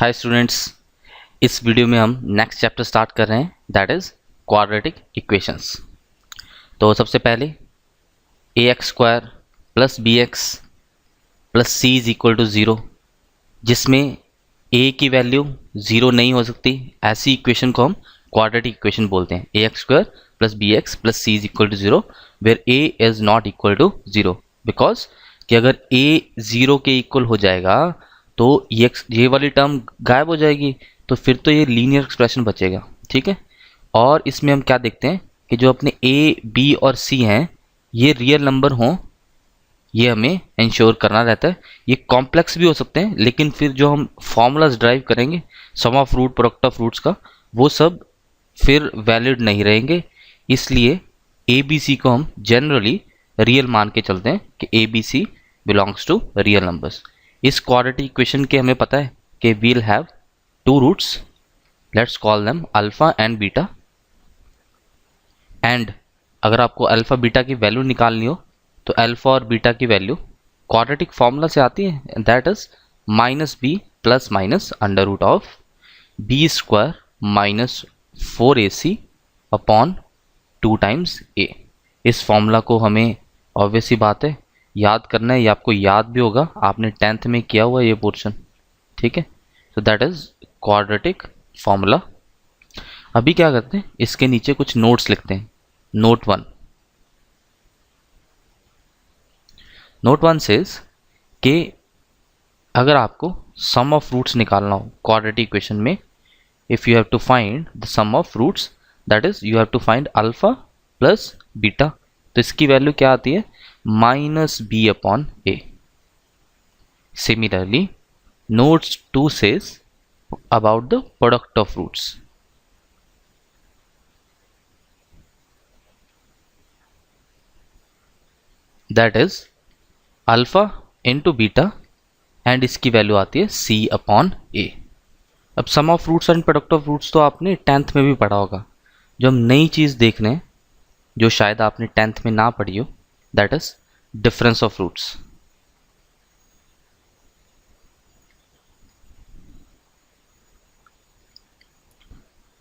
Hi students, इस video में हम नेक्स्ट चैप्टर स्टार्ट कर रहे हैं, दैट इज क्वाड्रेटिक इक्वेशंस। तो सबसे पहले a x square plus b x plus c is equal to zero, जिसमें ए की वैल्यू ज़ीरो नहीं हो सकती, ऐसी इक्वेशन को हम क्वाड्रेटिक इक्वेशन बोलते हैं। A x square plus b x plus c is equal to zero where a is not equal to zero, because कि अगर ए ज़ीरो के इक्वल हो जाएगा तो ये वाली टर्म गायब हो जाएगी, तो फिर तो ये लीनियर एक्सप्रेशन बचेगा। ठीक है, और इसमें हम क्या देखते हैं कि जो अपने ए बी और सी हैं ये रियल नंबर हों, ये हमें इंश्योर करना रहता है। ये कॉम्प्लेक्स भी हो सकते हैं, लेकिन फिर जो हम फॉर्मूलाज ड्राइव करेंगे sum of root product of roots का, वो सब फिर वैलिड नहीं रहेंगे। इसलिए ए बी सी को हम जनरली रियल मान के चलते हैं कि a b c belongs to real numbers. इस क्वाड्रेटिक इक्वेशन के हमें पता है कि we'll have two roots, let's call them alpha and beta. And अगर आपको अल्फा बीटा की वैल्यू निकालनी हो तो अल्फा और बीटा की वैल्यू क्वाड्रेटिक फॉर्मूला से आती है, that is minus b plus minus under root of b square minus 4ac upon 2 times a. इस फॉर्मूला को हमें ऑब्वियस ही बात है याद करना है, ये आपको याद भी होगा, आपने 10th में किया हुआ ये पोर्शन। ठीक है, so that is quadratic formula. अभी क्या करते हैं, इसके नीचे कुछ नोट्स लिखते हैं। नोट वन सेज कि अगर आपको सम ऑफ रूट्स निकालना हो क्वाड्रेटिक इक्वेशन में, if you have to find the sum of roots, that is you have to find alpha plus beta. तो इसकी वैल्यू क्या आती है, minus b upon a. Similarly notes 2 says about the product of roots, that is alpha into beta, and इसकी value आती है c upon a. अब sum of roots and product of roots तो आपने 10th में भी पढ़ा होगा। जो हम नई चीज़ देख रहे हैं जो शायद आपने 10th में ना पढ़ी हो, that is difference of roots.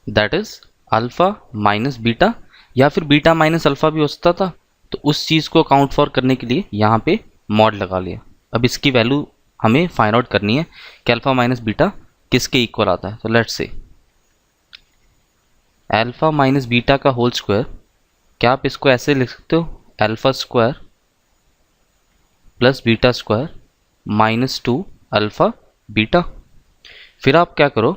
That is alpha minus beta, या फिर बीटा माइनस अल्फा भी हो सकता था, तो उस चीज़ को अकाउंट फॉर करने के लिए यहाँ पे मॉड लगा लिया। अब इसकी वैल्यू हमें फाइंड आउट करनी है कि अल्फा माइनस बीटा किसके इक्वल आता है। तो let's say alpha minus beta का होल स्क्वायर, क्या आप इसको ऐसे लिख सकते हो, alpha square plus beta square minus 2 alpha beta. फिर आप क्या करो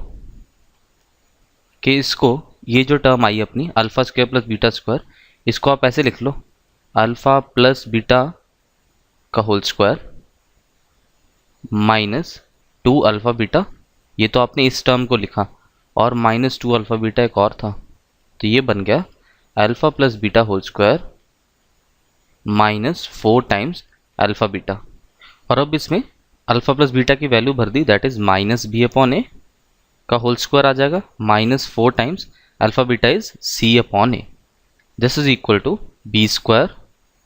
कि इसको, ये जो टर्म आई अपनी alpha square plus beta square, इसको आप ऐसे लिख लो, अल्फा प्लस बीटा का whole square minus 2 alpha beta. ये तो आपने इस टर्म को लिखा, और माइनस 2 अल्फा बीटा एक और था, तो ये बन गया alpha plus beta whole square minus 4 times alpha beta. और अब इसमें अल्फा प्लस बीटा की वैल्यू भर दी, that is minus b upon a का होल स्क्वायर आ जाएगा, minus 4 times alpha beta is c upon a. This is equal to b square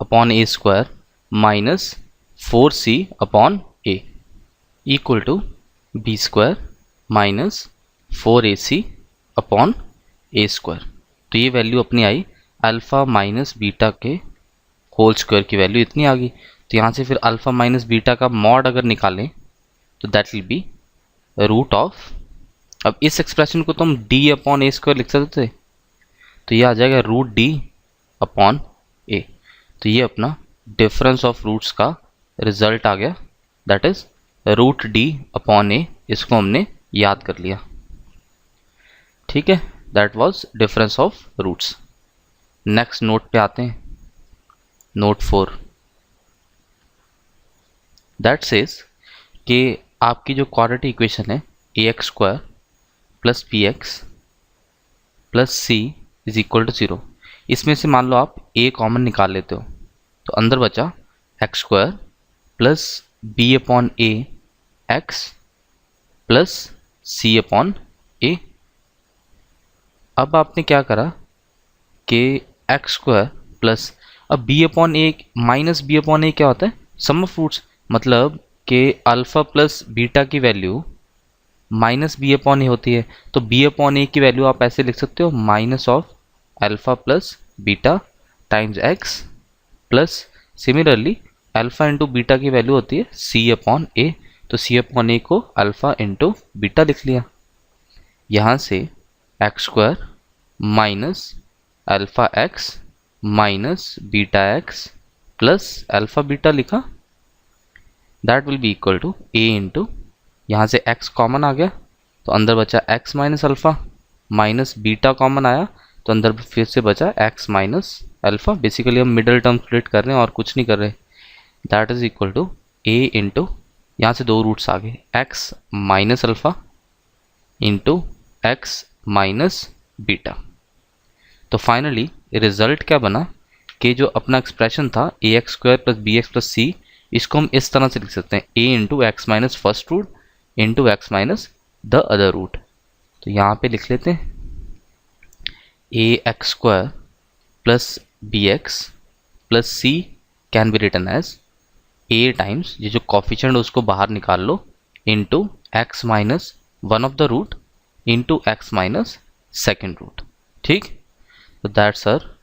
upon a square minus 4c upon a equal to b square minus 4ac upon a square. तो ये value अपनी आई alpha minus beta के whole square की value इतनी आ गई। तो यहाँ से फिर अल्फा माइनस बीटा का मॉड अगर निकालें तो that will be root of, अब इस एक्सप्रेशन को तो हम डी अपॉन ए स्क्वायर लिख सकते थे, तो ये आ जाएगा रूट डी अपॉन ए। तो ये अपना डिफरेंस ऑफ रूट्स का रिजल्ट आ गया, that is root d upon a. इसको हमने याद कर लिया। ठीक है, that was difference of roots. Next note पे आते हैं, नोट 4, दैट सेज कि आपकी जो क्वाड्रेटिक इक्वेशन है a x square plus b x plus c is equal to 0, इसमें से मान लो आप ए कॉमन निकाल लेते हो, तो अंदर बचा x square plus b upon a x plus c upon a. अब आपने क्या करा कि एक्स स्क्वायर प्लस, अब b upon a minus b upon a क्या होता है, सम ऑफ रूट्स, मतलब कि अल्फ़ा प्लस बीटा की value minus b upon a होती है, तो बी अपॉन ए की वैल्यू आप ऐसे लिख सकते हो minus of alpha plus beta times x plus similarly alpha into beta की वैल्यू होती है सी अपॉन ए, तो सी अपॉन ए को अल्फा इंटू बीटा लिख लिया। यहाँ से x square minus alpha x minus beta x plus alpha beta लिखा, that will be equal to a into, यहाँ से x कॉमन आ गया तो अंदर बचा x minus alpha minus beta common आया तो अंदर फिर से बचा x माइनस अल्फ़ा। बेसिकली हम मिडल टर्म स्प्लिट कर रहे हैं और कुछ नहीं कर रहे। That is equal to a into, यहाँ से दो रूट्स आ गए, x minus alpha into x minus beta. तो फाइनली रिजल्ट क्या बना कि जो अपना एक्सप्रेशन था a x square plus b x plus c, इसको हम इस तरह से लिख सकते हैं a into x minus first root into x minus the other root. तो यहाँ पे लिख लेते हैं a x square plus b x plus c can be written as a times, ये जो कॉफिशेंट उसको बाहर निकाल लो, into x minus one of the root into x minus second root. ठीक, तो that's our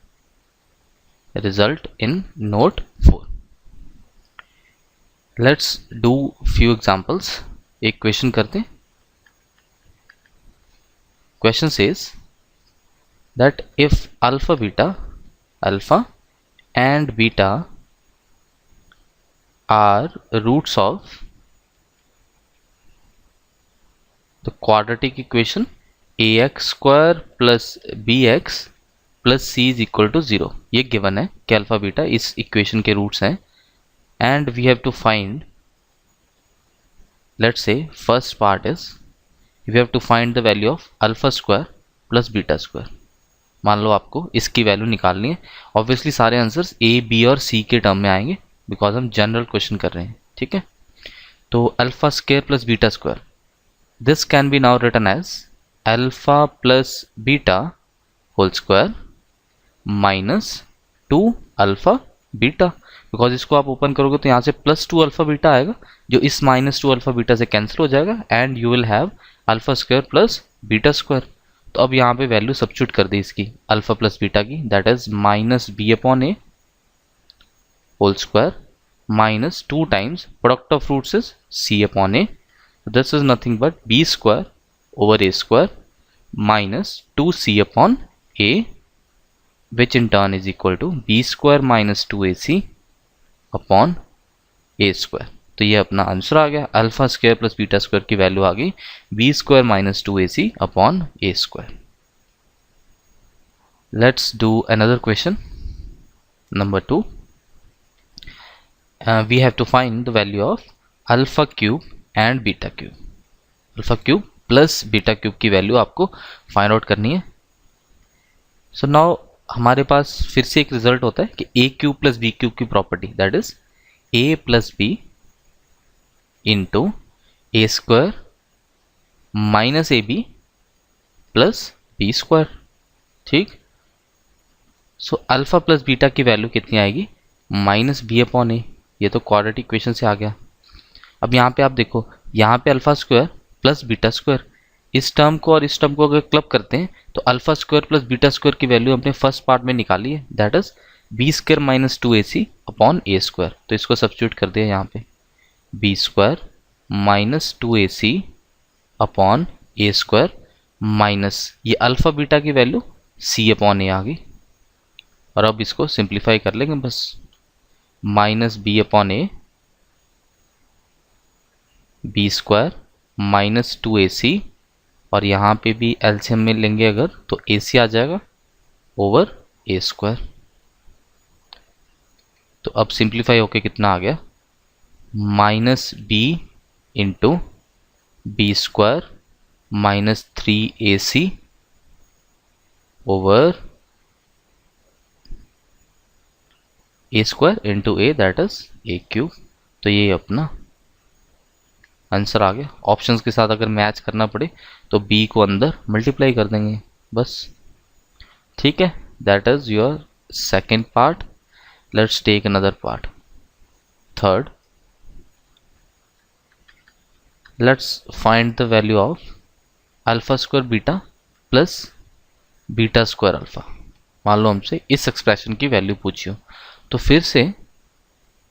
result in note 4। Let's do few examples. एक question करते हैं। Question says that if alpha and beta are roots of the quadratic equation a x square plus b x plus c is equal to 0। ये given है कि alpha beta इस equation के roots हैं and we have to find, let's say first part is we have to find the value of alpha square plus beta square। मान लो आपको इसकी value निकालनी है। ऑब्वियसली सारे आंसर्स ए बी और सी के टर्म में आएंगे बिकॉज हम जनरल क्वेश्चन कर रहे हैं। ठीक है, तो alpha square plus beta square, this can be now written as alpha plus beta whole square minus 2 alpha beta, because इसको आप ओपन करोगे तो यहाँ से प्लस 2 अल्फा बीटा आएगा जो इस माइनस 2 अल्फा बीटा से कैंसिल हो जाएगा and you will have alpha square plus beta square. तो अब यहाँ पे वैल्यू सब्स्टिट्यूट कर दी इसकी अल्फा प्लस बीटा की, that is minus b upon a whole square minus 2 times product of roots is c upon a, this is nothing but b square over a square minus 2c upon a, which in turn is equal to b square minus 2ac upon a square. तो ये अपना answer आ गया, alpha square plus beta square की value आ गई b square minus 2ac upon a square. Let's do another question number 2। We have to find the value of alpha cube and beta cube. Alpha cube plus beta cube की value आपको find out करनी है। So now हमारे पास फिर से एक result होता है कि a cube plus b cube की property, that is a plus b into a square minus a B plus b square. ठीक, सो अल्फा प्लस बीटा की वैल्यू कितनी आएगी माइनस बी अपॉन ए, ये तो क्वाड्रेटिक इक्वेशन से आ गया। अब यहाँ पे आप देखो, यहाँ पे alpha square plus beta square, इस टर्म को और इस टर्म को अगर क्लब करते हैं तो alpha square plus beta square की वैल्यू हमने फर्स्ट पार्ट में निकाली है, that is b square minus 2ac upon a square. तो इसको सब्स्टिट्यूट कर दिया यहाँ पे, b square minus 2ac upon a square minus ये अल्फा बीटा की वैल्यू c अपॉन ए आ गई। और अब इसको सिंप्लीफाई कर लेंगे बस, minus b upon a b square minus 2ac, और यहाँ पे भी एलसीएम में लेंगे अगर तो ac आ जाएगा ओवर ए स्क्वायर। तो अब सिंप्लीफाई होके कितना आ गया, minus b into b square minus 3ac over a square into a, that is a cube. तो ये अपना आंसर आ गया। ऑप्शंस के साथ अगर मैच करना पड़े तो b को अंदर मल्टीप्लाई कर देंगे बस। ठीक है, that is your second part. Let's take another part, third. Let's find the value of alpha square beta plus beta square alpha. मान लो हमसे इस एक्सप्रेशन की वैल्यू पूछी हो, तो फिर से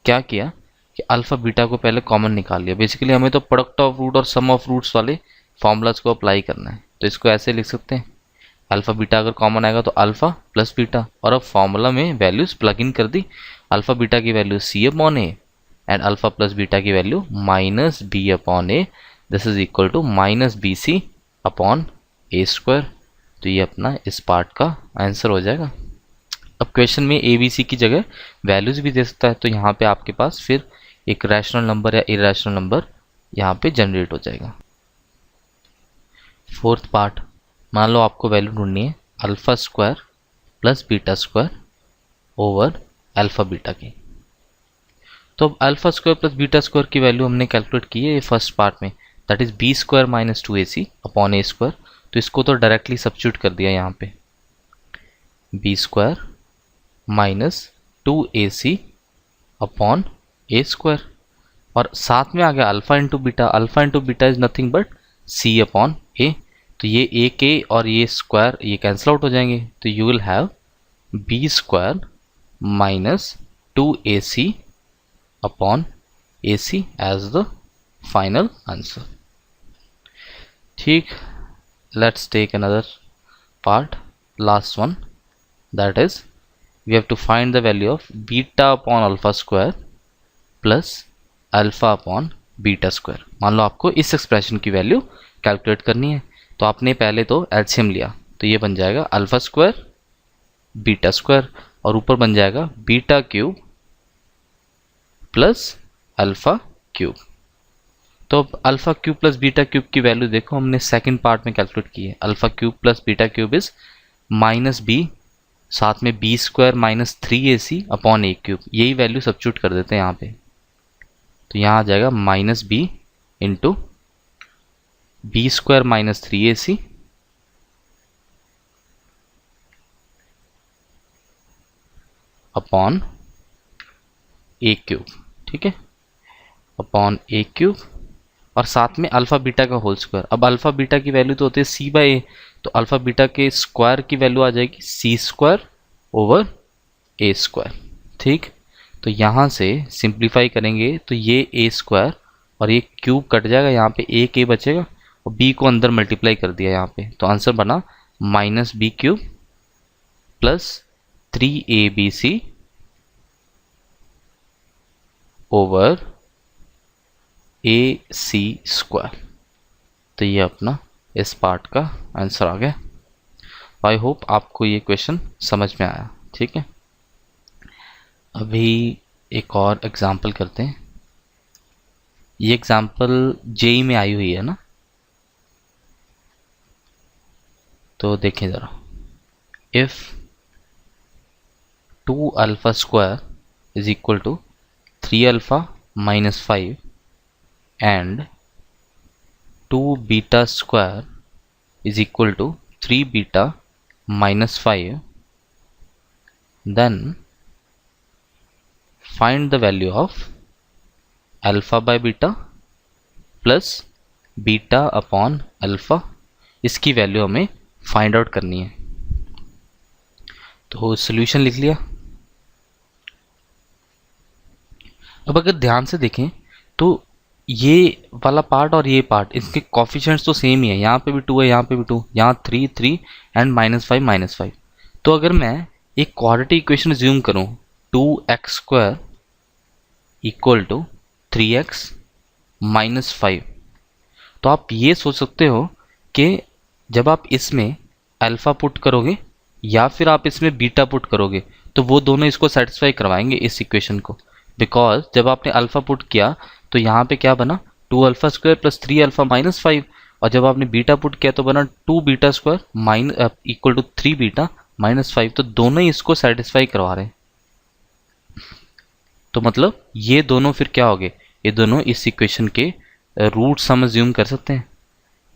क्या किया कि अल्फा बीटा को पहले कॉमन निकाल लिया। बेसिकली हमें तो प्रोडक्ट ऑफ रूट और सम ऑफ रूट्स वाले फॉर्मूलाज को अप्लाई करना है, तो इसको ऐसे लिख सकते हैं, अल्फा बीटा अगर कॉमन आएगा तो अल्फा प्लस बीटा, और अब फॉर्मूला में वैल्यूज प्लग इन कर दी। अल्फा बीटा की value c upon a and alpha plus beta की value minus b upon a, this is equal to minus B c upon a square. तो ये अपना इस पार्ट का आंसर हो जाएगा। अब क्वेश्चन में ए बी सी की जगह वैल्यूज भी दे सकता है, तो यहाँ पे आपके पास फिर एक रैशनल नंबर या इरेशनल नंबर यहाँ पे जनरेट हो जाएगा। फोर्थ पार्ट, मान लो आपको वैल्यू ढूंढनी है alpha square plus beta square over alpha beta की। तो अब alpha square plus beta square की वैल्यू हमने कैलकुलेट की है ये फर्स्ट पार्ट में, that is b square minus 2ac upon a square. तो इसको तो डायरेक्टली सब्स्टिट्यूट कर दिया यहाँ पे, b square minus 2ac upon a square, और साथ में आ गया alpha into beta. Alpha into beta is nothing but C upon ए। तो ये ए के और ये स्क्वायर ये कैंसिल आउट हो जाएंगे, तो you will have b square minus 2ac upon a c as the final answer. ठीक, let's take another part, last one, that is we have to find the value of beta upon alpha square plus alpha upon beta square। मान लो आपको इस expression की value calculate करनी है, तो आपने पहले तो एलसीएम लिया, तो ये बन जाएगा अल्फा स्क्वायर बीटा स्क्वायर, और ऊपर बन जाएगा beta cube plus alpha cube. तो अब alpha cube plus beta cube की वैल्यू देखो हमने सेकंड पार्ट में कैलकुलेट की है, alpha cube plus beta cube is minus b, साथ में b square minus 3ac upon a cube, यही वैल्यू सब्स्टिट्यूट कर देते हैं यहाँ पे। तो यहाँ आ जाएगा minus b into b square minus 3ac upon a cube, ठीक है, अपॉन ए क्यूब, और साथ में अल्फा बीटा का होल स्क्वायर। अब अल्फा बीटा की वैल्यू तो होती है सी बाई ए, तो अल्फा बीटा के स्क्वायर की वैल्यू आ जाएगी सी स्क्वायर ओवर ए स्क्वायर। ठीक, तो यहाँ से सिंप्लीफाई करेंगे तो ये ए स्क्वायर और ये क्यूब कट जाएगा, यहाँ पे ए के बचेगा और बी को अंदर मल्टीप्लाई कर दिया यहाँ पे, तो आंसर बना minus b cube plus 3abc over a c square. तो ये अपना इस पार्ट का आंसर आ गया। आई होप आपको ये क्वेश्चन समझ में आया। ठीक है, अभी एक और एग्जाम्पल करते हैं। ये एग्जाम्पल जेई में आई हुई है ना, तो देखें ज़रा, if 2 alpha square is equal to 3 alpha minus 5 and 2 beta square is equal to 3 beta minus 5, then find the value of alpha by beta plus beta upon alpha। इसकी वैल्यू हमें find out करनी है। तो solution लिख लिया। अब अगर ध्यान से देखें तो ये वाला पार्ट और ये पार्ट, इसके कॉफिशिएंट्स तो सेम ही है, यहाँ पे भी 2 है, यहाँ पे भी 2, यहाँ 3 3 एंड -5 -5। तो अगर मैं एक क्वाड्रेटिक इक्वेशन अज्यूम करूँ 2x square equal to 3x minus 5, तो आप ये सोच सकते हो कि जब आप इसमें अल्फा पुट करोगे या फिर आप इसमें बीटा पुट करोगे तो वो दोनों इसको सेटिस्फाई करवाएंगे इस इक्वेशन को, बिकॉज जब आपने अल्फा पुट किया तो यहाँ पे क्या बना 2 alpha square plus 3 alpha minus 5, और जब आपने बीटा पुट किया तो बना 2 beta square equal to 3 beta minus 5। तो दोनों ही इसको सेटिस्फाई करवा रहे हैं। तो मतलब ये दोनों फिर क्या हो गए, ये दोनों इस इक्वेशन के रूट सम अज्यूम कर सकते हैं।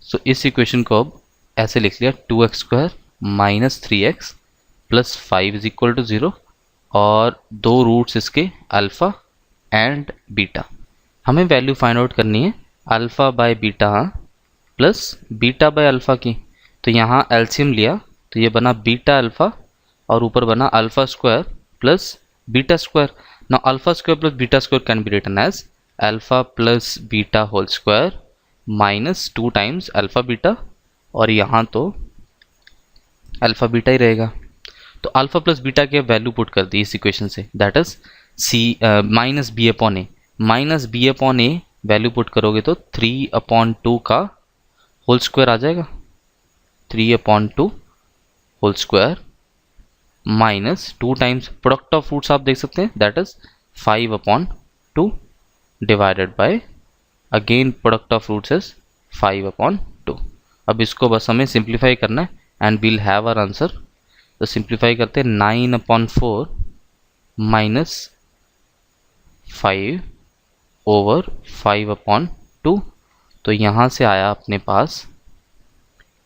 सो इस इक्वेशन को अब ऐसे लिख लिया 2x square minus 3x plus 5 is equal to 0, और दो रूट्स इसके अल्फा एंड बीटा। हमें वैल्यू फाइंड आउट करनी है alpha by beta plus beta by alpha की, तो यहाँ एलसीएम लिया तो ये बना बीटा अल्फ़ा और ऊपर बना alpha square plus beta square. Now alpha square plus beta square can be written as alpha plus beta whole square minus 2 times alpha beta, और यहाँ तो अल्फ़ा बीटा ही रहेगा. तो अल्फ़ा प्लस बीटा की वैल्यू पुट कर दी इस इक्वेशन से, that is c minus b upon a. Minus b upon a value put करोगे तो 3/2 का होल स्क्वायर आ जाएगा, 3/2 whole square minus 2 times product of roots आप देख सकते हैं, that is 5/2 divided by again product of roots is 5/2. अब इसको बस हमें सिंप्लीफाई करना है and we'll have our answer. तो सिंप्लीफाई करते हैं 9/4 माइनस 5 ओवर 5/2. तो यहाँ से आया अपने पास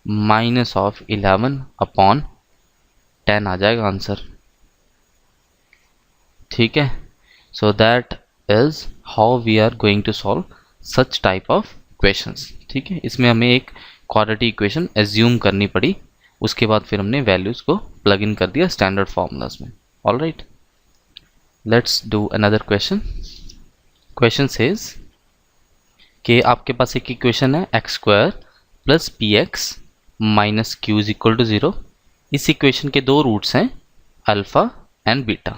माइनस ऑफ 11/10 आ जाएगा आंसर. ठीक है, so that is how we are going to solve such type of equations. ठीक है, इसमें हमें एक क्वाड्रेटिक इक्वेशन एज्यूम करनी पड़ी, उसके बाद फिर हमने वैल्यूज़ को प्लग इन कर दिया स्टैंडर्ड फार्मूलाज में. All right, let's do another question. Question says कि आपके पास एक इक्वेशन है x square plus p x minus q is equal to 0. इस इक्वेशन के दो रूट्स हैं अल्फ़ा एंड बीटा.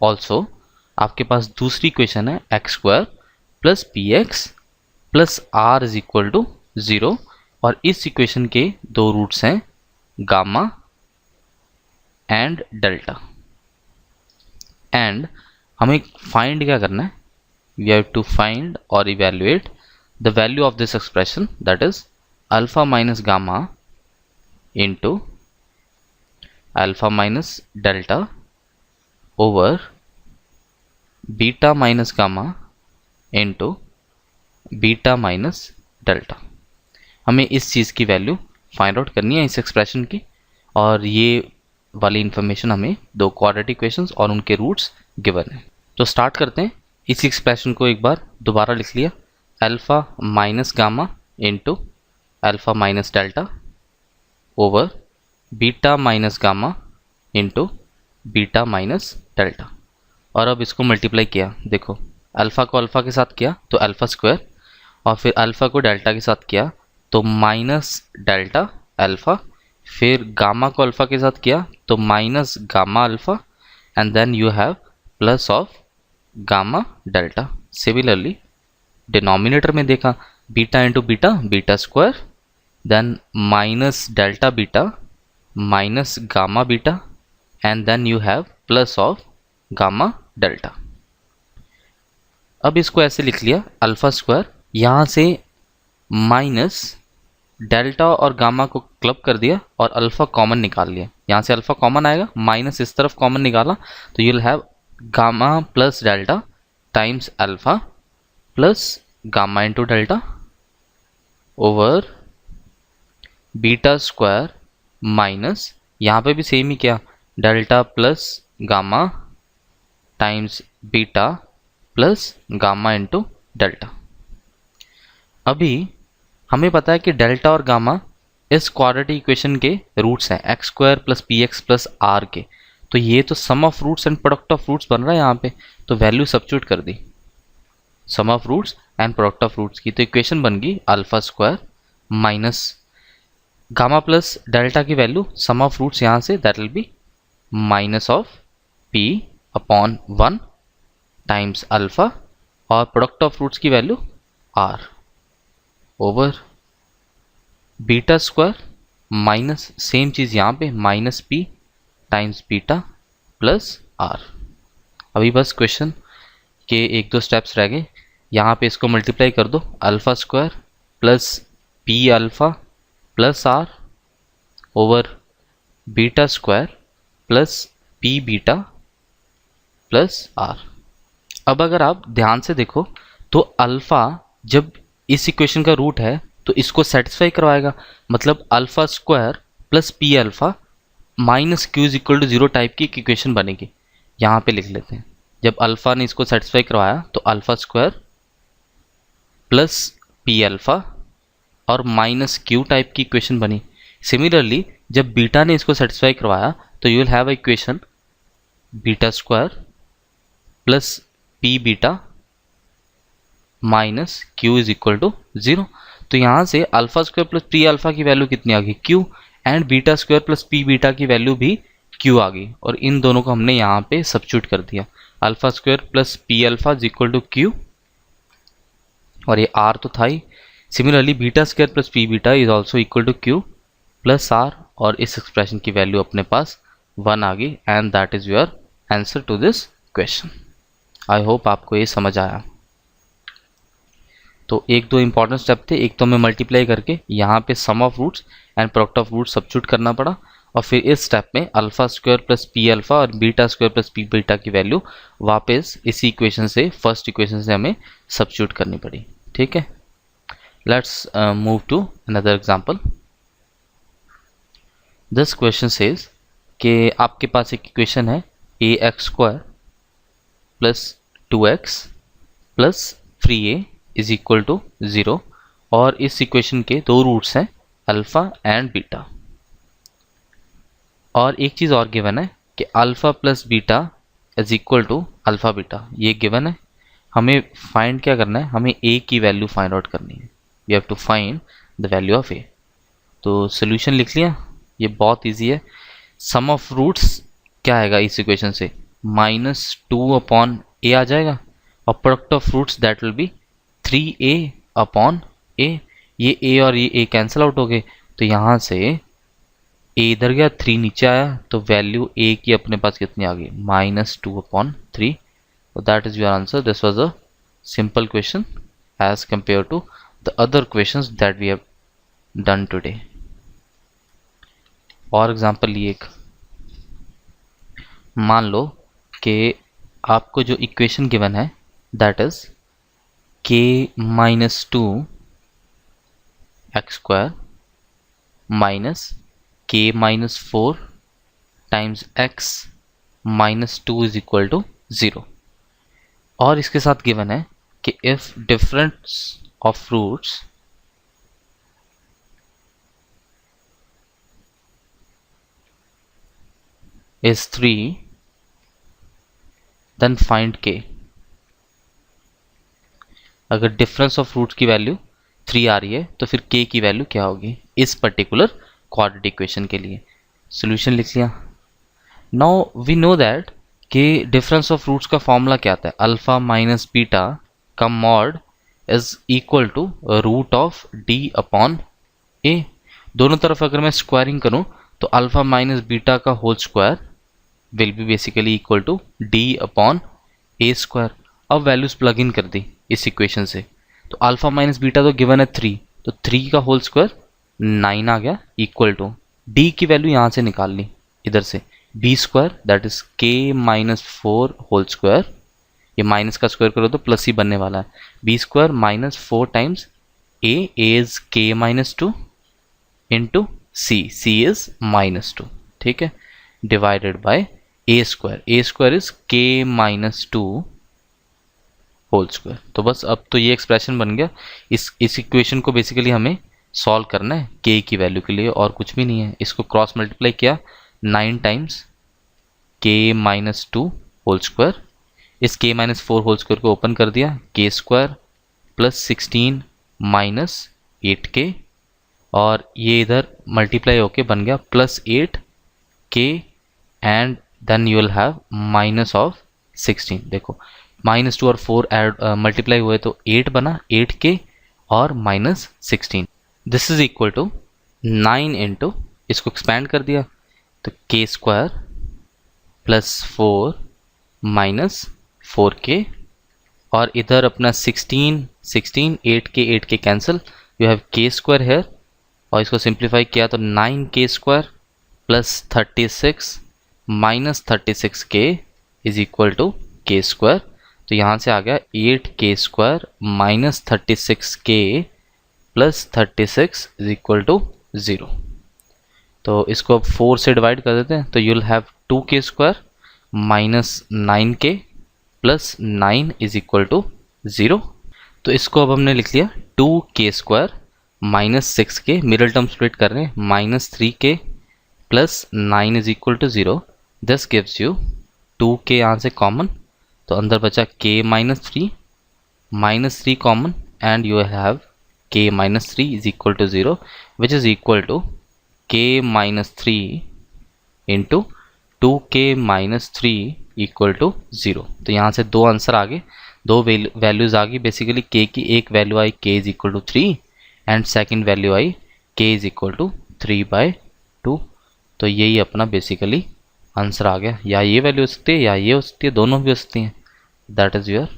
ऑल्सो आपके पास दूसरी इक्वेशन है x square plus p x plus r is equal to 0, और इस इक्वेशन के दो रूट्स हैं गामा एंड डेल्टा. एंड हमें फाइंड क्या करना है, वी हैव टू फाइंड और evaluate the value of this expression, that is alpha minus gamma into alpha minus delta over beta minus gamma into beta minus delta. हमें इस चीज़ की value find out करनी है इस एक्सप्रेशन की, और ये वाली इंफॉर्मेशन हमें दो क्वाड्रेटिक इक्वेशंस और उनके रूट्स गिवन है. तो स्टार्ट करते हैं. इस एक्सप्रेशन को एक बार दोबारा लिख लिया, alpha minus gamma into alpha minus delta over beta minus gamma into beta minus delta. और अब इसको मल्टीप्लाई किया, देखो अल्फ़ा को अल्फ़ा के साथ किया तो अल्फ़ा स्क्वायर, और फिर अल्फ़ा को डेल्टा के साथ किया तो माइनस डेल्टा अल्फ़ा, फिर गामा को अल्फ़ा के साथ किया तो minus gamma alpha, and then you have plus of gamma delta. Similarly denominator में देखा beta into beta beta square, then minus delta beta minus gamma beta, and then you have plus of gamma delta. अब इसको ऐसे लिख लिया alpha square, यहाँ से minus delta और गामा को क्लब कर दिया और अल्फ़ा कॉमन निकाल लिया. यहाँ से अल्फ़ा कॉमन आएगा, माइनस इस तरफ कॉमन निकाला तो you will have gamma plus delta times alpha plus gamma into delta over beta square minus, यहाँ पे भी सेम ही किया, delta plus gamma times beta plus gamma into delta. अभी हमें पता है कि डेल्टा और गामा इस क्वाड्रेटिक इक्वेशन के रूट्स हैं x square plus p x plus r के. तो ये तो sum of roots and product of roots बन रहा है यहाँ पे, तो वैल्यू सब्स्टिट्यूट कर दी sum of roots and product of roots की, तो इक्वेशन बन गई alpha square minus gamma plus delta की वैल्यू सम ऑफ रूट्स यहाँ से that will be minus of p upon 1 times alpha, और प्रोडक्ट ऑफ रूट्स की value r over beta square minus same चीज़ यहाँ पे minus p times beta plus r. अभी बस क्वेश्चन के एक दो स्टेप्स रह गए. यहाँ पे इसको मल्टीप्लाई कर दो, alpha square plus p alpha plus r over beta square plus p beta plus r. अब अगर आप ध्यान से देखो तो अल्फ़ा जब इस इक्वेशन का रूट है तो इसको सेटिस्फाई करवाएगा, मतलब alpha square plus p alpha minus q is equal to 0 type की इक्वेशन बनेगी. यहाँ पे लिख लेते हैं, जब अल्फ़ा ने इसको सेटिस्फाई करवाया तो alpha square plus p alpha और माइनस क्यू टाइप की इक्वेशन बनी। सिमिलरली जब बीटा ने इसको सेटिस्फाई करवाया तो you will have equation beta square plus p beta minus q is equal to 0। तो यहाँ से alpha square plus p alpha की वैल्यू कितनी आ गई, q, and beta square plus p beta की वैल्यू भी क्यू आ गई, और इन दोनों को हमने यहाँ पे सब्स्टिट्यूट कर दिया। Alpha square plus p alpha is equal to q, और ये आर तो था ही। Similarly beta square plus p beta is also equal to q plus r, और इस एक्सप्रेशन की वैल्यू अपने पास 1 आ गई, and that is your answer to this question. I hope आपको ये समझ आया। तो एक दो इंपॉर्टेंट स्टेप थे, एक तो हमें मल्टीप्लाई करके यहाँ पे sum of roots and product of roots substitute करना पड़ा, और फिर इस स्टेप में alpha square plus p alpha और beta square plus p beta की वैल्यू वापस इसी इक्वेशन से, फर्स्ट इक्वेशन से हमें सब्स्टिट्यूट करनी पड़ी। ठीक है, let's move to another example. This question says कि आपके पास एक इक्वेशन है a x square plus 2x plus 3a is equal to 0, और इस इक्वेशन के दो रूट्स हैं अल्फ़ा एंड बीटा। और एक चीज़ और गिवन है कि alpha plus beta is equal to alpha beta, ये गिवन है। हमें फाइंड क्या करना है, हमें a की वैल्यू फाइंड आउट करनी है। We have to find the value of a। तो सोल्यूशन लिख लिया, ये बहुत इजी है। सम ऑफ रूट्स क्या आएगा इस इक्वेशन से, -2/a आ जाएगा, और product of roots that will be 3a/a। ये a और ये a कैंसिल आउट हो गए, तो यहाँ से a इधर गया, 3 नीचे आया, तो वैल्यू a की अपने पास कितनी आ गई, -2/3। तो that is your answer. This was a simple question as compare to the other questions that we have done today. और एग्जांपल लिए एक, मान लो कि आपको जो इक्वेशन गिवन है that is k-2 x square minus k-4 times x minus 2 is equal to 0, और इसके साथ गिवन है कि if difference of roots is 3 then find k। अगर डिफरेंस ऑफ रूट्स की वैल्यू 3 आ रही है तो फिर k की वैल्यू क्या होगी इस पर्टिकुलर क्वाड्रेटिक इक्वेशन के लिए। सॉल्यूशन लिख लिया। नाउ वी नो दैट कि डिफरेंस ऑफ रूट्स का फॉर्मूला क्या आता है, अल्फा माइनस बीटा का mod is equal to root of d upon a। दोनों तरफ अगर मैं स्क्वायरिंग करूं तो अल्फा माइनस बीटा का whole square will be basically equal to d upon a square. अब वैल्यूज प्लग इन कर दी इस इक्वेशन से, तो अल्फा माइनस बीटा तो गिवन है 3, तो 3 का होल स्क्वायर 9 आ गया, इक्वल टू d की वैल्यू यहाँ से निकाल ली इधर से, b square that is k-4 whole square, ये माइनस का स्क्वायर करो तो प्लस ही बनने वाला है, b square -4 times a is k-2 into c is -2, ठीक है, divided by a square is k-2 whole square. तो बस अब तो ये एक्सप्रेशन बन गया। इस इक्वेशन को बेसिकली हमें सॉल्व करना है k की वैल्यू के लिए, और कुछ भी नहीं है। इसको क्रॉस मल्टीप्लाई किया 9 टाइम्स k-2 होल स्क्वायर, इस k-4 होल स्क्वायर को ओपन कर दिया, k square plus 16 minus 8k, और ये इधर मल्टीप्लाई होके बन गया +8k, and then you will have minus of 16। देखो -2 और 4 ऐड मल्टीप्लाई हुए तो 8 बना, 8k और -16। This is equal to 9 into, इसको एक्सपैंड कर दिया तो k square plus 4 minus 4k, और इधर अपना 16 8k cancel, you have k square here, और इसको सिंप्लीफाई किया तो 9k square plus 36 minus 36k is equal to k square. तो यहाँ से आ गया 8k square minus 36k plus 36 is equal to 0। तो इसको अब 4 से डिवाइड कर देते हैं, तो you will have 2k square minus 9k plus 9 is equal to 0। तो इसको अब हमने लिख लिया 2k² minus 6k, middle term split कर रहे हैं, -3k plus 9 is equal to 0। This gives you 2k यहाँ से कॉमन, तो अंदर बचा k -3 common and you have k -3 is equal to 0 which is equal to k -3 into 2k -3 equal to 0। तो यहाँ से दो आंसर आ गए, दो वैल्यूज आ गई बेसिकली। k की एक वैल्यू आई k is equal to 3 and second value आई k इज इक्वल टू 3/2। तो यही अपना बेसिकली आंसर आ गया। या ये वैल्यू हो सकती है या ये हो सकती है, दोनों भी हो सकती हैं। That is your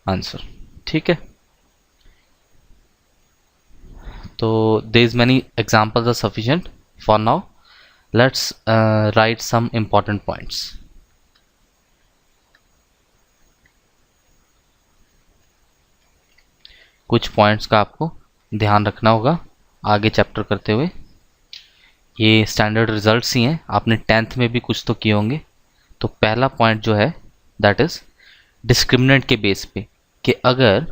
answer. ठीक है, तो these many examples are sufficient for now. Let's write some important points. कुछ पॉइंट्स का आपको ध्यान रखना होगा आगे चैप्टर करते हुए। ये स्टैंडर्ड रिजल्ट्स ही हैं, आपने 10th में भी कुछ तो किए होंगे। तो पहला पॉइंट जो है दैट इज डिस्क्रिमिनेंट के बेस पे, कि अगर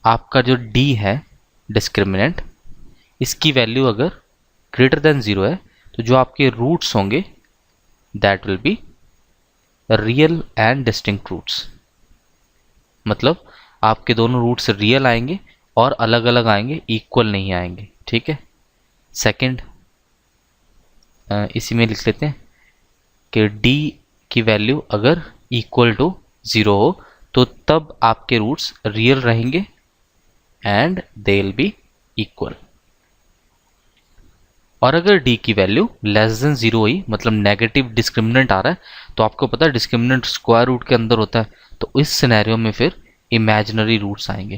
आपका जो d है डिस्क्रिमिनेंट, इसकी वैल्यू अगर ग्रेटर देन 0 है तो जो आपके रूट्स होंगे that will be real and distinct roots. मतलब आपके दोनों रूट्स रियल आएंगे और अलग अलग आएंगे, इक्वल नहीं आएंगे। ठीक है, सेकंड इसी में लिख लेते हैं कि d की वैल्यू अगर इक्वल टू 0 हो तो तब आपके रूट्स रियल रहेंगे and they will be equal. और अगर d की वैल्यू लेस देन 0 हुई, मतलब नेगेटिव डिस्क्रिमिनेंट आ रहा है, तो आपको पता है डिस्क्रिमिनेंट स्क्वायर रूट के अंदर होता है, तो इस सिनेरियो में फिर इमेजिनरी रूट्स आएंगे।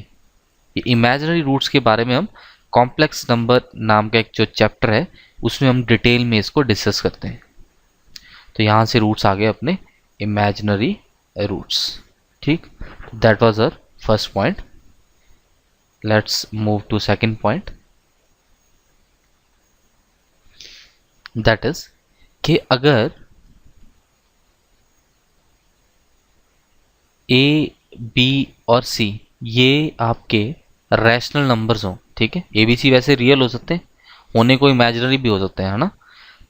ये इमेजिनरी रूट्स के बारे में हम कॉम्प्लेक्स नंबर नाम का एक जो चैप्टर है उसमें हम डिटेल में इसको डिस्कस करते हैं। तो यहाँ से रूट्स आ गए अपने इमेजिनरी रूट्स। ठीक, that was our first point. Let's move to second point, that is कि अगर a b और c ये आपके रैशनल नंबर्स हों, ठीक है, a b c वैसे रियल हो सकते हैं, होने को इमेजिनरी भी हो सकते हैं, है ना,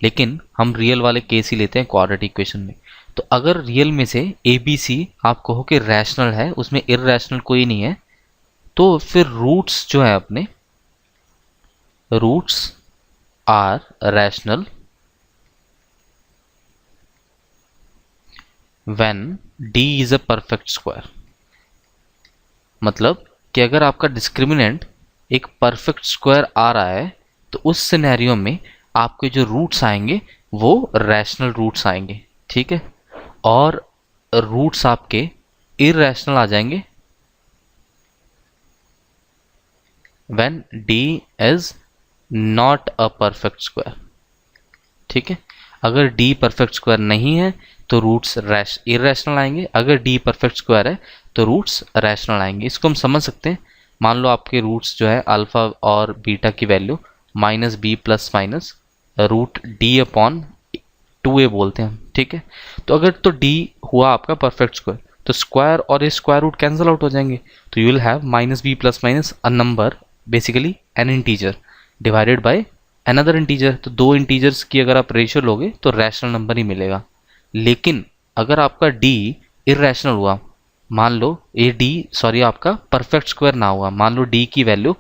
लेकिन हम रियल वाले केस ही लेते हैं क्वाड्रेटिक इक्वेशन में। तो अगर रियल में से a b c आप कहो कि रैशनल है, उसमें इररैशनल कोई नहीं है, तो फिर रूट्स जो है अपने roots are rational when d is a perfect square. मतलब कि अगर आपका डिस्क्रिमिनेंट एक परफेक्ट स्क्वायर आ रहा है तो उस सिनेरियो में आपके जो रूट्स आएंगे वो रैशनल रूट्स आएंगे। ठीक है, और रूट्स आपके इररैशनल आ जाएंगे when d is not a perfect square. ठीक है, अगर d परफेक्ट स्क्वायर नहीं है तो रूट्स इररैशनल आएंगे, अगर d परफेक्ट स्क्वायर है तो रूट्स रैशनल आएंगे। इसको हम समझ सकते हैं, मान लो आपके रूट्स जो है अल्फा और बीटा की value -b plus minus root d upon 2a बोलते हैं हम। ठीक है, तो अगर तो d हुआ आपका परफेक्ट स्क्वायर तो स्क्वायर और ये स्क्वायर रूट कैंसिल आउट हो जाएंगे, तो you will have -b plus minus a number, basically N integer divided by another integer. तो दो इंटीजर्स की अगर आप रेशियो लोगे तो रैशनल नंबर ही मिलेगा। लेकिन अगर आपका d इररैशनल हुआ, मान लो आपका परफेक्ट स्क्वायर ना हुआ, मान लो d की वैल्यू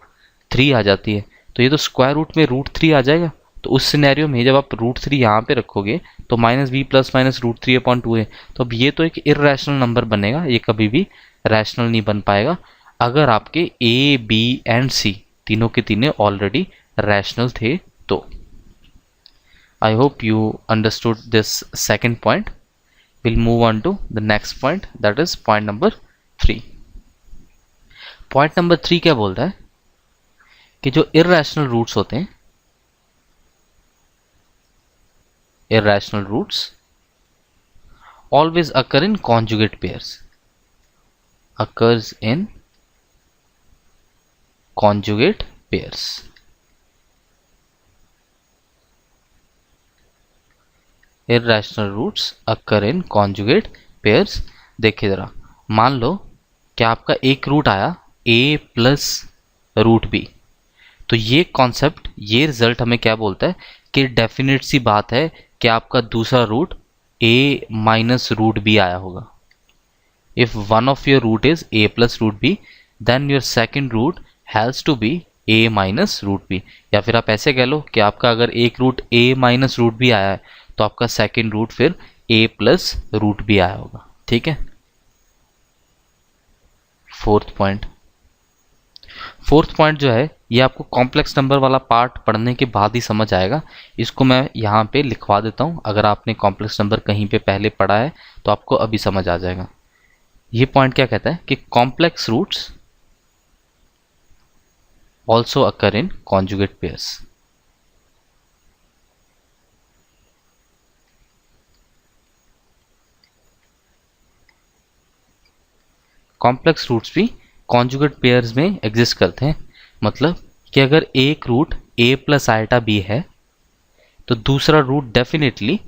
3 आ जाती है, तो ये तो स्क्वायर रूट में √3 आ जाएगा। तो उस सिनेरियो में जब आप √3 यहाँ पे रखोगे तो -b प्लस माइनस √3/2 है, तो अब ये तो एक इररैशनल नंबर बनेगा, ये कभी भी रैशनल नहीं बन पाएगा अगर आपके a b एंड c तीनों के तीनों ऑलरेडी रैशनल थे। तो I hope you understood this second point. We'll move on to the next point, that is point number 3. Point number 3 क्या बोलता है कि जो irrational roots होते हैं, irrational roots always occur in conjugate pairs, occurs in conjugate pairs. Irrational roots occur in conjugate pairs. देखिए ज़रा, मान लो कि आपका एक रूट आया ए प्लस रूट बी। तो ये कॉन्सेप्ट, ये रिजल्ट हमें क्या बोलता है कि डेफिनेट सी बात है कि आपका दूसरा root a minus root b आया होगा। If one of your root is a plus root b, then your second root has to be a minus root b. या फिर आप ऐसे कह लो कि आपका अगर एक root a minus root b आया है तो आपका सेकेंड रूट फिर ए प्लस रूट बी आया होगा। ठीक है। फोर्थ पॉइंट जो है ये आपको कॉम्प्लेक्स नंबर वाला पार्ट पढ़ने के बाद ही समझ आएगा। इसको मैं यहाँ पे लिखवा देता हूँ। अगर आपने कॉम्प्लेक्स नंबर कहीं पे पहले पढ़ा है तो आपको अभी समझ आ जाएगा। ये पॉइंट क्या कहता है कि complex roots also occur in conjugate pairs. Complex roots भी कॉन्जुगेट पेयर्स में एग्जिस्ट करते हैं। मतलब कि अगर एक root a plus iota b है तो दूसरा root definitely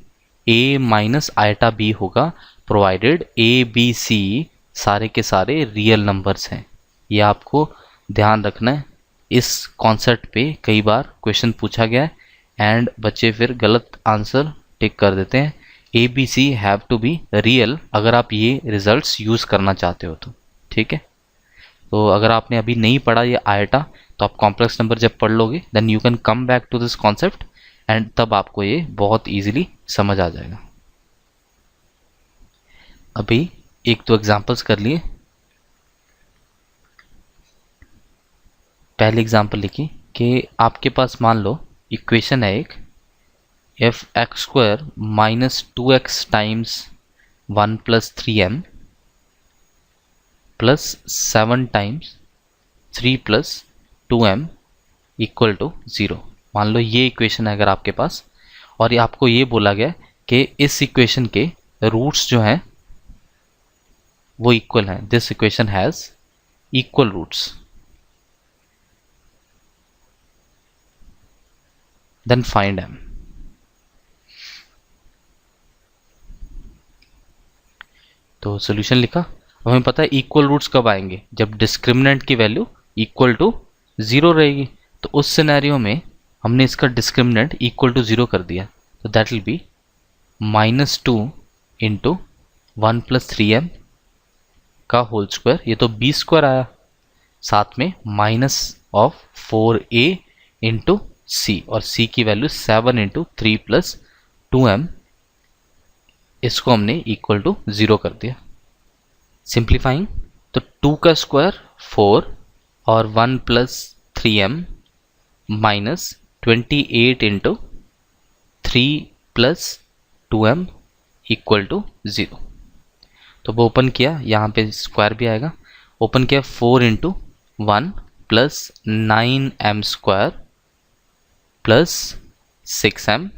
a minus iota b होगा, प्रोवाइडेड a b c सारे के सारे रियल नंबर्स हैं। ये आपको ध्यान रखना है। इस कॉन्सेप्ट पे कई बार क्वेश्चन पूछा गया है एंड बच्चे फिर गलत आंसर टिक कर देते हैं। A b c have to be real अगर आप ये रिजल्ट्स यूज़ करना चाहते हो तो। ठीक है। तो अगर आपने अभी नहीं पढ़ा ये आइटा तो आप कॉम्प्लेक्स नंबर जब पढ़ लोगे then you can come back to this concept and तब आपको ये बहुत इजीली समझ आ जाएगा। अभी एक दो एग्जांपल्स कर लिए। पहले एग्जांपल लिखिए कि आपके पास मान लो इक्वेशन है एक f x square minus 2x times 1 plus 3m plus 7 times 3 plus 2m equal to 0। मान लो ये इक्वेशन है अगर आपके पास, और ये आपको ये बोला गया कि इस इक्वेशन के रूट्स जो हैं वो इक्वल हैं। This equation has equal roots. Then find m। तो सॉल्यूशन लिखा। अब हमें पता है इक्वल रूट्स कब आएंगे, जब डिस्क्रिमिनेंट की वैल्यू इक्वल टू 0 रहेगी। तो उस सिनेरियो में हमने इसका डिस्क्रिमिनेंट इक्वल टू 0 कर दिया। तो that will B -2 into 1 plus 3m का होल स्क्वायर। ये तो b स्क्वायर आया, साथ में minus of 4a into c, और c की वैल्यू 7 इंटू 3 प्लस 2m। इसको हमने इक्वल टू 0 कर दिया। सिंप्लीफाइंग तो 2 का स्क्वायर 4 और 1 plus 3m minus 28 into 3 plus 2m equal to 0। तो वो ओपन किया, यहाँ पे स्क्वायर भी आएगा। ओपन किया 4 into 1 plus 9m square plus 6m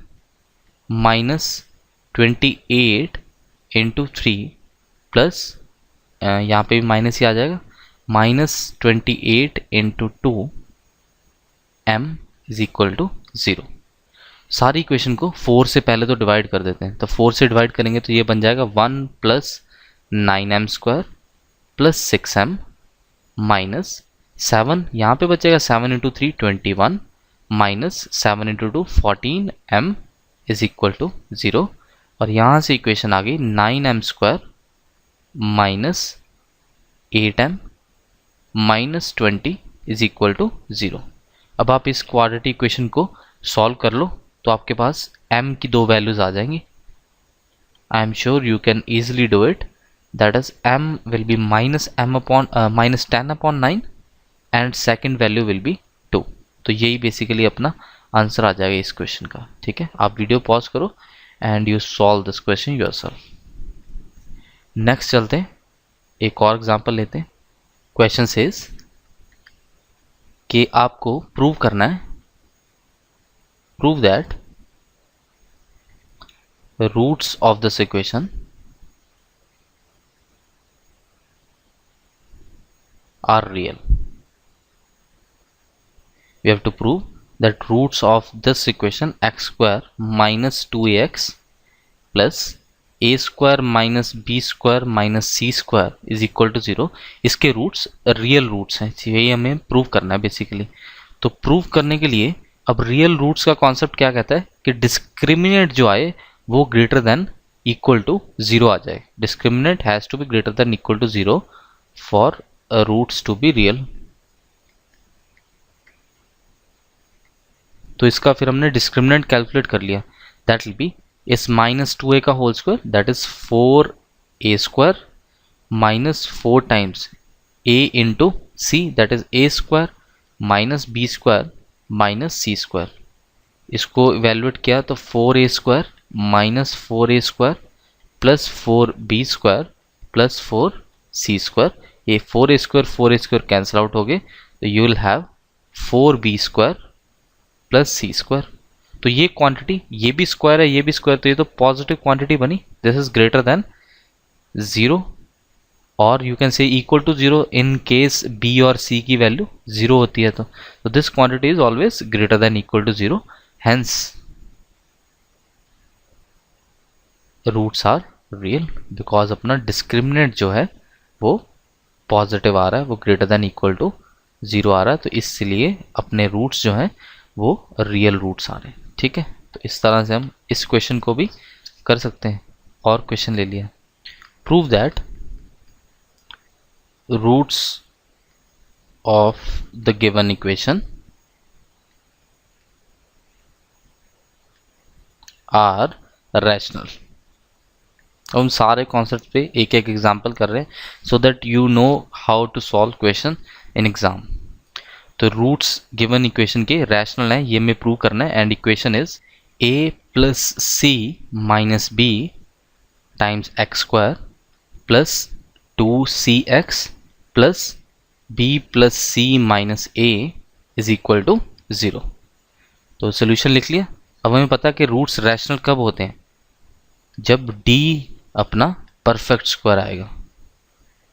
minus 28 into 3 plus यहाँ पे भी माइनस ही आ जाएगा, -28 into 2m is equal to 0। सारी इक्वेशन को 4 से पहले तो डिवाइड कर देते हैं। तो 4 से डिवाइड करेंगे तो ये बन जाएगा 1 plus 9m square plus 6m minus 7, यहाँ पे बचेगा 7 into 3 21 minus 7 into 2 14m is equal to 0। और यहाँ से इक्वेशन आ गई 9m square minus 8m minus 20 is equal to 0। अब आप इस क्वाड्रेटिक इक्वेशन को सॉल्व कर लो तो आपके पास m की दो वैल्यूज आ जाएंगी। I am sure you can easily do it. That is m will be minus 10 upon 9 and second value will be 2। तो यही बेसिकली अपना आंसर आ जाएगा इस क्वेश्चन का। ठीक है, आप वीडियो पॉज करो and you solve this question yourself. Next चलते हैं, एक और एग्जांपल लेते हैं। क्वेश्चन सेज कि आपको प्रूव करना है, prove that roots of this equation are real. We have to prove that roots of this equation x square minus 2ax plus a square minus B square minus c square is equal to 0, इसके roots real roots हैं, यही हमें prove करना है basically. तो prove करने के लिए अब रियल रूट्स का कॉन्सेप्ट क्या कहता है कि डिस्क्रिमिनेट जो आए वो ग्रेटर देन इक्वल टू 0 आ जाए। Discriminate has to be greater than equal to 0 for roots to be real. तो इसका फिर हमने डिस्क्रिमिनेंट कैलकुलेट कर लिया, दैट विल बी इस माइनस 2a का whole square that is 4a square minus 4 times a into c that is a square minus b square minus c square. इसको evaluate किया तो 4a square minus 4a square plus 4b square plus 4c square. ये 4a square cancel out हो गए, तो you will have 4b square plus C square. तो ये quantity, ये भी स्क्वायर है ये भी स्क्वायर, तो ये तो पॉजिटिव क्वांटिटी बनी, दिस इज ग्रेटर देन 0 और you can say equal to 0 in case B और सी की वैल्यू 0 होती है। तो this quantity is always greater than equal to 0, hence roots are real because अपना डिस्क्रिमिनेंट जो है वो पॉजिटिव आ रहा है, वो ग्रेटर देन इक्वल टू 0 आ रहा है, तो इसलिए अपने रूट्स जो हैं वो रियल रूट्स आ रहे हैं। ठीक है, तो इस तरह से हम इस क्वेश्चन को भी कर सकते हैं। और क्वेश्चन ले लिया, prove that roots of the given equation are rational. अब हम सारे कॉन्सेप्ट पे एक एक एग्जाम्पल कर रहे हैं so that you know how to solve question in exam. तो रूट्स गिवन इक्वेशन के रैशनल हैं, ये हमें प्रूव करना है। And equation is a plus c minus b times x square plus 2cx plus b plus c minus a is equal to 0। तो solution लिख लिया। अब हमें पता है कि रूट्स रैशनल कब होते हैं, जब d अपना परफेक्ट स्क्वायर आएगा।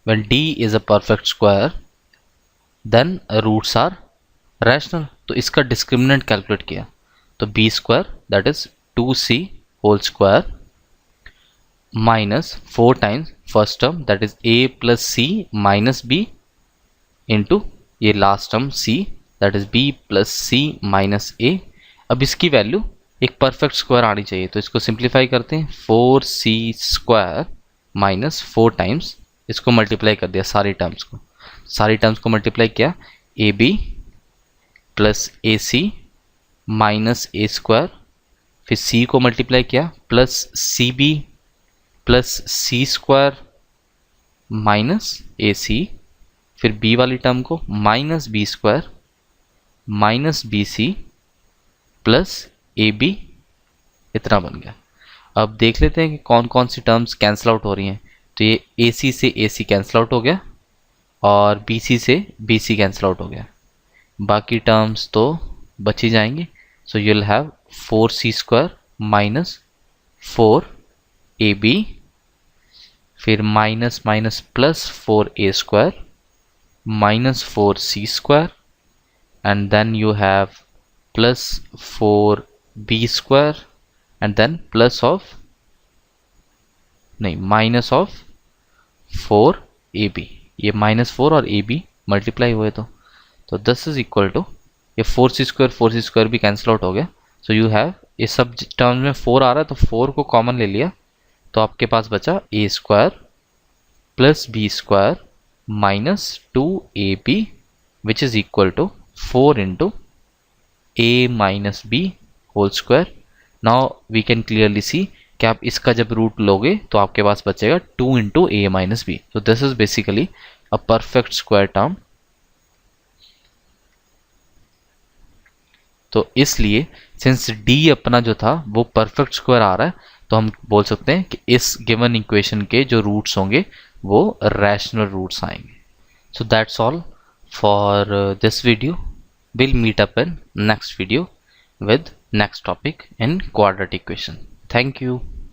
when d is a perfect square then roots are rational. तो इसका डिस्क्रिमिनेंट कैलकुलेट किया तो b square that is 2c whole square minus 4 times first term that is a plus c minus b into ये last term c that is b plus c minus a। अब इसकी value एक perfect square आनी चाहिए, तो इसको simplify करते हैं 4c स्क्वायर माइनस 4 टाइम्स, इसको मल्टीप्लाई कर दिया सारी टर्म्स को मल्टीप्लाई किया A B plus A C minus A square, फिर सी को मल्टीप्लाई किया plus C B plus C square minus A C, फिर बी वाली टर्म को minus B square minus B C plus A B, इतना बन गया। अब देख लेते हैं कि कौन कौन सी टर्म्स कैंसिल आउट हो रही हैं। तो ये ए सी से ए सी कैंसिल आउट हो गया और बी सी से बी सी कैंसिल आउट हो गया, बाकी टर्म्स तो बच ही जाएंगे। So you will have 4c square minus 4ab, फिर minus minus plus 4a square minus 4c square and then you have plus 4b square and then plus of नहीं minus of 4ab। ये minus 4 और A B multiply हुए तो this is equal to ये 4c square भी cancel out हो गया। So you have ये सब टर्म में 4 आ रहा है तो 4 को कॉमन ले लिया, तो आपके पास बचा a square plus b square minus 2ab which is equal to 4 into a minus b whole square. Now we can clearly see कि आप इसका जब रूट लोगे तो आपके पास बचेगा 2 इंटू ए माइनस बी। तो this is basically a perfect square term. तो इसलिए सिंस d अपना जो था वो परफेक्ट स्क्वायर आ रहा है, तो हम बोल सकते हैं कि इस गिवन इक्वेशन के जो रूट्स होंगे वो रैशनल रूट्स आएंगे। So that's all for this video. Will meet up in next video with next topic in quadratic equation. Thank you.